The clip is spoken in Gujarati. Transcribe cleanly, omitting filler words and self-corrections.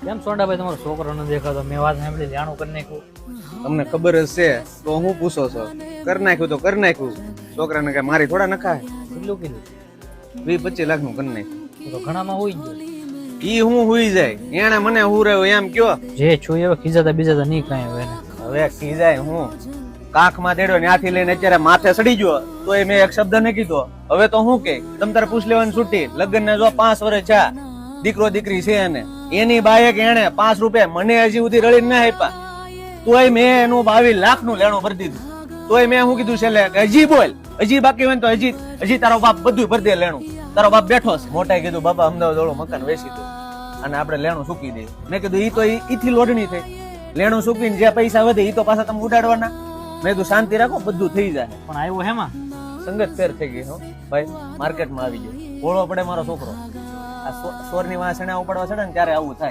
કેમ સોંડાભાઈ તમારો છોકરો ન દેખાતો? મેં વાત સાંભળી જાણું કરી નાખ્યું. તમને ખબર જ છે તો હું પૂછો છો? કર નાખ્યું તો કર નાખ્યું. છોકરાને કઈ મારી થોડા નખાય. કેટલું કીધું? 20-25 લાખનું કરી નાખ્યું. તો ઘણામાં હોઈ ગયો. ઈ હું હુઈ જાય એને મને હું રહ્યો એમ કયો. જે છું એવા ખીજાતા બીજાતા નહીં કાંઈ હવે એને. હવે ખીજાય હું કાખમાં તેડ્યો ત્યાંથી લઈને અત્યારે માથે સડી ગયો તો એ મેં એક શબ્દ ન કીધો. હવે તો હું કે તમ તારે પૂછ લેવાની છૂટી. લગ્ન ને જો 5 વર્ષ છે, દીકરો દીકરી છે એને. એની બાએ કે એને 5 રૂપિયા મને હજી સુધી રળીને ના આપ્યા. તોય મેં એનું 22 લાખનું લેણું ભરી દીધું. તોય મેં શું કીધું છેલ્લે કે હજી બોલ, હજી બાકી હોય ને તો હજી તારો બાપ બધું ભરી દે લેણું. તારો બાપ બેઠો છે. મોટાએ કીધું બાપા અમદાવાદ વાળું મકાન વેચી દો અને આપણે લેણું સૂકી દઈએ. મેં કીધું ઈ તો ઈથી લોડણી થઈ. લેણું સૂકવીને જે પૈસા વધે ઈ તો પાછા તમે ઉડાડવાના. મેં કીધું શાંતિ રાખો બધું થઈ જાય. પણ આવ્યો હેમાં સંગત ફેર થઈ ગઈ હો ભાઈ. માર્કેટમાં આવી ગયો. ભોળો પડે મારો છોકરો. આ સોરની વાસણા ઉપાડવા ચડે ને ત્યારે આવું થાય.